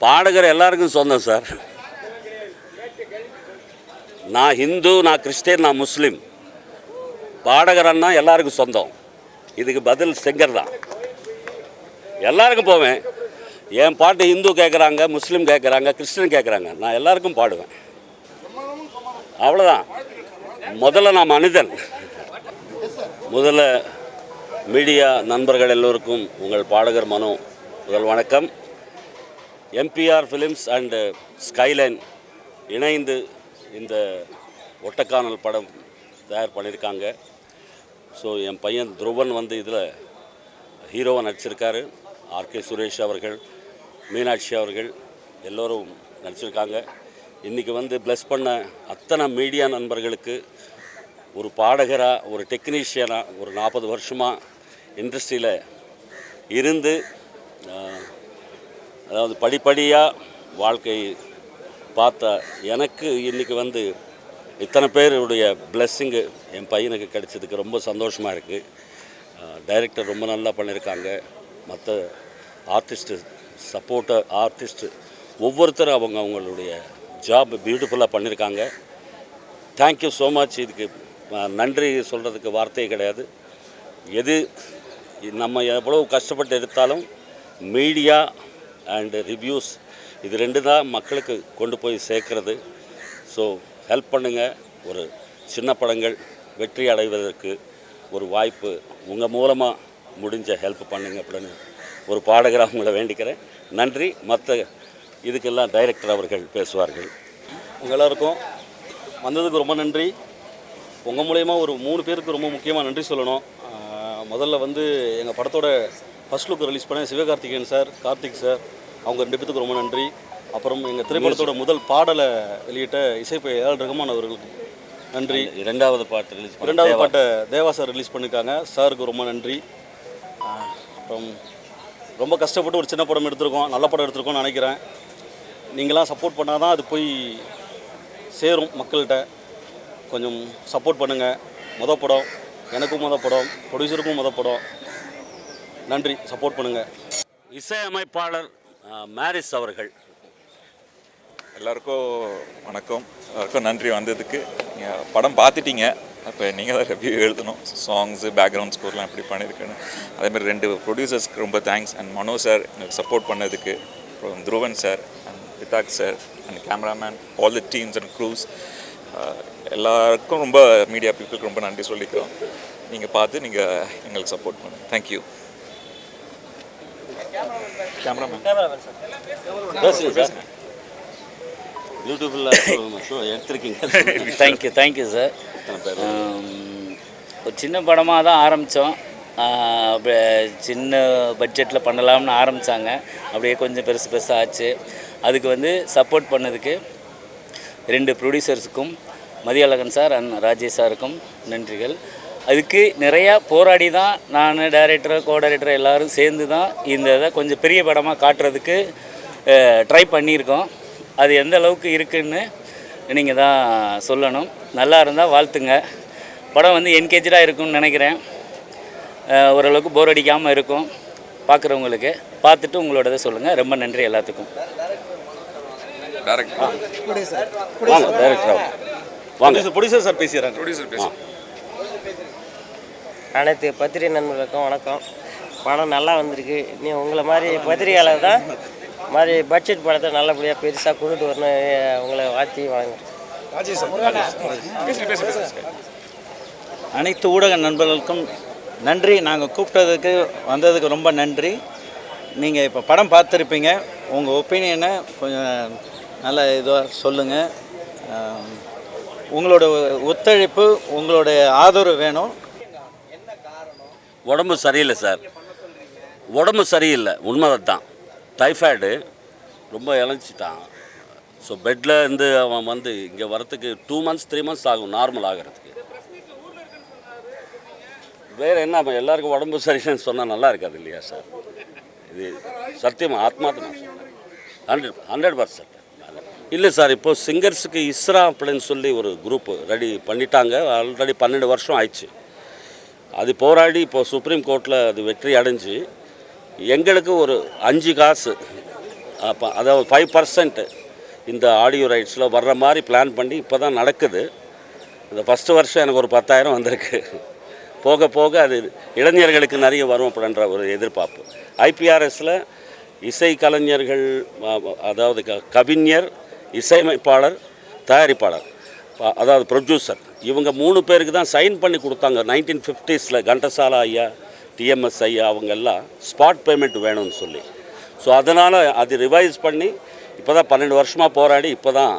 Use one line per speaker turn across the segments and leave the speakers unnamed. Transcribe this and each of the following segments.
பாடகர் எல்லாருக்கும் சொந்தம் சார். நான் ஹிந்து, நான் கிறிஸ்டியன், நான் முஸ்லீம். பாடகரன்னா எல்லாருக்கும் சொந்தம். இதுக்கு பதில் சிங்கர் தான். எல்லாருக்கும் போவேன். என் பாட்டு ஹிந்து கேட்குறாங்க, முஸ்லீம் கேட்குறாங்க, கிறிஸ்டின் கேட்குறாங்க, நான் எல்லாருக்கும் பாடுவேன். அவ்வளோதான். முதல்ல நான் மனிதன். முதல்ல மீடியா நண்பர்கள் எல்லோருக்கும் உங்கள் பாடகர் மனோ முதல் வணக்கம். எம்பிஆர் ஃபிலிம்ஸ் அண்டு ஸ்கைலைன் இணைந்து இந்த ஒட்டக்கானல் படம் தயார் பண்ணியிருக்காங்க. ஸோ என் பையன் துருவன் வந்து இதில் ஹீரோவாக நடிச்சிருக்காரு. ஆர்கே சுரேஷ் அவர்கள், மீனாட்சி அவர்கள் எல்லோரும் நடிச்சிருக்காங்க. இன்றைக்கி வந்து ப்ளஸ் பண்ண அத்தனை மீடியா நண்பர்களுக்கு ஒரு பாடகராக, ஒரு டெக்னீஷியனாக, ஒரு 40 வருஷமாக இண்டஸ்ட்ரியில் இருந்து அதாவது படிப்படியாக வாழ்க்கை பார்த்த எனக்கு இன்றைக்கி வந்து இத்தனை பேருடைய பிளெஸ்ஸிங்கு என் பையனுக்கு கிடைச்சதுக்கு ரொம்ப சந்தோஷமாக இருக்குது. டைரக்டர் ரொம்ப நல்லா பண்ணியிருக்காங்க. மற்ற ஆர்டிஸ்ட்டு, சப்போர்ட்டர் ஆர்டிஸ்ட்டு ஒவ்வொருத்தரும் அவங்களுடைய ஜாப் பியூட்டிஃபுல்லாக பண்ணியிருக்காங்க. Thank you so much. இதுக்கு நன்றி சொல்கிறதுக்கு வார்த்தையே கிடையாது. எது நம்ம எவ்வளோ கஷ்டப்பட்டு எடுத்தாலும் மீடியா அண்டு ரிவ்யூஸ் இது 2 தான் மக்களுக்கு கொண்டு போய் சேர்க்குறது. ஸோ ஹெல்ப் பண்ணுங்கள். ஒரு சின்ன படங்கள் வெற்றி அடைவதற்கு ஒரு வாய்ப்பு உங்கள் மூலமாக முடிஞ்ச ஹெல்ப் பண்ணுங்க அப்படின்னு ஒரு பாடகராக உங்களை வேண்டிக்கிறேன். நன்றி. மற்ற இதுக்கெல்லாம் டைரக்டர் அவர்கள் பேசுவார்கள்.
உங்கள் எல்லாருக்கும் வந்ததுக்கு ரொம்ப நன்றி. உங்கள் மூலயமா ஒரு 3 பேருக்கு ரொம்ப முக்கியமாக நன்றி சொல்லணும். முதல்ல வந்து எங்கள் படத்தோட ஃபஸ்ட் லுக் ரிலீஸ் பண்ண சிவகார்த்திகேயன் சார், கார்த்திக் சார், அவங்க 2 பேத்துக்கு ரொம்ப நன்றி. அப்புறம் எங்கள் திரைப்படத்தோட முதல் பாடலை வெளியிட்ட இசைப்பை ஏஆர் ரஹ்மான் அவர்களுக்கு நன்றி.
ரெண்டாவது
பாட்டை தேவா சார் ரிலீஸ் பண்ணியிருக்காங்க. சாருக்கு ரொம்ப நன்றி. அப்புறம் ரொம்ப கஷ்டப்பட்டு ஒரு சின்ன படம் எடுத்திருக்கோம், நல்ல படம் எடுத்திருக்கோம்னு நினைக்கிறேன். நீங்களாம் சப்போர்ட் பண்ணால் தான் அது போய் சேரும் மக்கள்கிட்ட. கொஞ்சம் சப்போர்ட் பண்ணுங்கள். மொதல் படம் எனக்கும், மொதல் படம் ப்ரொடியூசருக்கும், மொதல் படம். நன்றி. சப்போர்ட் பண்ணுங்கள்.
இசையமைப்பாளர் மேரிஸ் அவர்கள்.
எல்லாருக்கும் வணக்கம். எல்லாருக்கும் நன்றி வந்ததுக்கு. நீங்கள் படம் பார்த்துட்டீங்க. அப்போ நீங்கள் தான் ரிவ்யூ எழுதணும். சாங்ஸு, பேக்ரவுண்ட் ஸ்கோர்லாம் எப்படி பண்ணியிருக்கேன்னு. அதேமாதிரி 2 ப்ரொடியூசர்ஸ்க்கு ரொம்ப தேங்க்ஸ். அண்ட் மனோ சார் எனக்கு சப்போர்ட் பண்ணதுக்கு, அப்புறம் துருவன் சார் அண்ட் விதாக் sir and cameraman, all the teams and crews எல்லாருக்கும் ரொம்ப மீடியா பீப்புளுக்கு ரொம்ப நன்றி சொல்லிக்கிறோம். நீங்கள் பார்த்து நீங்கள் எங்களுக்கு சப்போர்ட் பண்ணுங்கள். தேங்க்யூ. கேமராமேன்
யூடியூப்பில் எடுத்திருக்கீங்க.
Thank you sir. ஒரு சின்ன படமாக தான் ஆரம்பித்தோம். சின்ன பட்ஜெட்டில் பண்ணலாம்னு ஆரம்பித்தாங்க. அப்படியே கொஞ்சம் பெருசாக ஆச்சு. அதுக்கு வந்து சப்போர்ட் பண்ணதுக்கு 2 ப்ரொடியூசர்ஸுக்கும், மதியழகன் சார் அண்ட் ராஜேஷ் சாருக்கும் நன்றிகள். அதுக்கு நிறையா போராடி தான் நான் டைரக்டர், கோ-டைரக்டர் எல்லோரும் சேர்ந்து தான் இந்த இதை கொஞ்சம் பெரிய படமாக காட்டுறதுக்கு ட்ரை பண்ணியிருக்கோம். அது எந்த அளவுக்கு இருக்குதுன்னு நீங்கள் தான் சொல்லணும். நல்லா இருந்தால் வாழ்த்துங்க. படம் வந்து என்கேஜாக இருக்கும்னு நினைக்கிறேன். ஓரளவுக்கு போர் அடிக்காமல் இருக்கும் பார்க்குறவங்களுக்கு. பார்த்துட்டு உங்களோடதை சொல்லுங்கள். ரொம்ப நன்றி எல்லாத்துக்கும்.
ப்ரொடியூசர் சார் பேசுகிறாங்க.
அனைத்து பத்திரிகை நண்பர்களுக்கும் வணக்கம். படம் நல்லா வந்திருக்கு. நீ உங்களை மாதிரி பத்திரிகையாளர் தான் மாதிரி பட்ஜெட் படத்தை நல்லபடியாக பெருசாக கொண்டுட்டு வரணும் உங்களை வாழ்த்தி வழங்குறேன்.
அனைத்து ஊடக நண்பர்களுக்கும் நன்றி. நாங்கள் கூப்பிட்டதுக்கு வந்ததுக்கு ரொம்ப நன்றி. நீங்கள் இப்போ படம் பார்த்துருப்பீங்க. உங்கள் ஒப்பீனியனை கொஞ்சம் நல்ல இதுவாக சொல்லுங்கள். உங்களோட ஒத்துழைப்பு, உங்களுடைய ஆதரவு வேணும்.
உடம்பு சரியில்லை சார். உடம்பு சரியில்லை, உண்மை தான். டைஃபாய்டு ரொம்ப இழைச்சிட்டான். ஸோ பெட்டில் இருந்து அவன் வந்து இங்கே வரத்துக்கு 2 months 3 months ஆகும் நார்மல் ஆகிறதுக்கு. வேறு என்ன, எல்லாருக்கும் உடம்பு சரியில்லைன்னு சொன்னால் நல்லா இருக்காது இல்லையா சார்? இது சத்தியமாக ஆத்மார்த்தமாக சொல்கிறேன். 100% இல்லை சார். இப்போது சிங்கர்ஸுக்கு இஸ்ரா அப்படின்னு சொல்லி ஒரு குரூப்பு ரெடி பண்ணிட்டாங்க. ஆல்ரெடி 12 வருஷம் ஆயிடுச்சு. அது போராடி இப்போது சுப்ரீம் கோர்ட்டில் அது வெற்றி அடைஞ்சு எங்களுக்கு ஒரு 5 காசு அதாவது 5% இந்த ஆடியோ ரைட்ஸில் வர்ற மாதிரி பிளான் பண்ணி இப்போ தான் நடக்குது. இந்த ஃபஸ்ட்டு வருஷம் எனக்கு ஒரு 10,000 வந்திருக்கு. போக போக அது இளைஞர்களுக்கு நிறைய வரும் அப்படின்ற ஒரு எதிர்பார்ப்பு. ஐபிஆர்எஸில் இசை கலைஞர்கள், அதாவது கவிஞர், இசையமைப்பாளர், தயாரிப்பாளர், அதாவது ப்ரொடியூசர், இவங்க 3 பேருக்கு தான் சைன் பண்ணி கொடுத்தாங்க 1950s கண்டசாலா ஐயா, டிஎம்எஸ் ஐயா அவங்க எல்லாம் ஸ்பாட் பேமெண்ட் வேணும்னு சொல்லி. ஸோ அதனால் அது ரிவைஸ் பண்ணி இப்போ தான் 12 வருஷமாக போராடி இப்போ தான்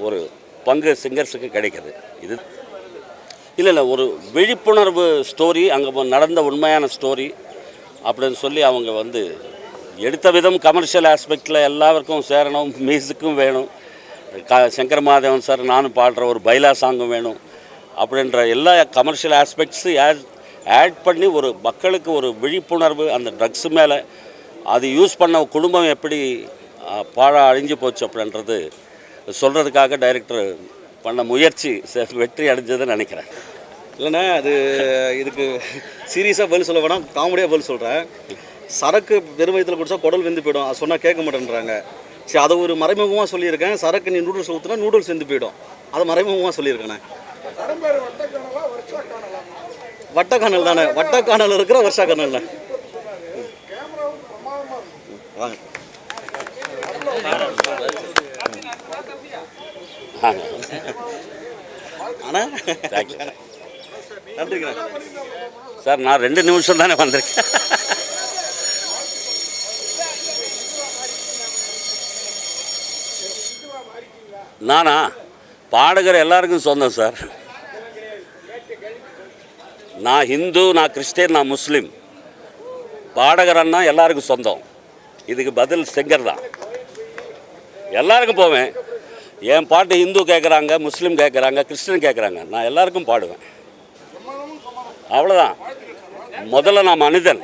ஒரு பங்கு சிங்கர்ஸுக்கு கிடைக்கிது. இது இல்லை ஒரு விழிப்புணர்வு ஸ்டோரி, அங்கே நடந்த உண்மையான ஸ்டோரி அப்படின்னு சொல்லி அவங்க வந்து எடுத்த விதம் கமர்ஷியல் ஆஸ்பெக்டில் எல்லாருக்கும் சேரணும், மியூசிக்கும் வேணும், சங்கர் மகாதேவன் சார் நானும் பாடுற ஒரு பைலா சாங்கும் வேணும் அப்படின்ற எல்லா கமர்ஷியல் ஆஸ்பெக்ட்ஸு ஆட் பண்ணி ஒரு மக்களுக்கு ஒரு விழிப்புணர்வு அந்த ட்ரக்ஸ் மேலே, அது யூஸ் பண்ண குடும்பம் எப்படி அழிஞ்சு போச்சு அப்படின்றது சொல்கிறதுக்காக டைரக்டர் பண்ண முயற்சி வெற்றி அடைஞ்சதுன்னு நினைக்கிறேன்.
இல்லைண்ணே, அது இதுக்கு சீரியஸாக பதில் சொல்ல வேணாம், காமெடியாக பதில் சொல்கிறேன். சரக்கு வெறும் வயிற்றில் குடித்தா குடல் வெந்து போயிடும், அது சொன்னால் கேட்க மாட்டேன்றாங்க. சரி, அதை ஒரு மறைமுகமாக சொல்லியிருக்கேன். சரக்கு நீ நூடுல்ஸ் ஊற்றுனா நூடுல்ஸ் வெந்து போயிடும், அதை மறைமுகமாக சொல்லியிருக்கேண்ணே. வட்டக்கானல் தானே, வட்டக்கானல் இருக்கிற வருஷா கானல்ண்ணே. வாங்க. அண்ணா நன்றிங்கண்ணா.
சார் நான் 2 நிமிஷம் தானே வந்திருக்கேன். நானா பாடுகிற எல்லாருக்கும் சொந்தம் சார். நான் ஹிந்து, நான் கிறிஸ்டியன், நான் முஸ்லீம். பாடகரன்னா எல்லாருக்கும் சொந்தம். இதுக்கு பதில் சிங்கர் தான். எல்லாருக்கும் போவேன். என் பாட்டு ஹிந்து கேட்குறாங்க, முஸ்லீம் கேட்குறாங்க, கிறிஸ்டின் கேட்குறாங்க, நான் எல்லாருக்கும் பாடுவேன். அவ்வளோதான். முதல்ல நான் மனிதன்.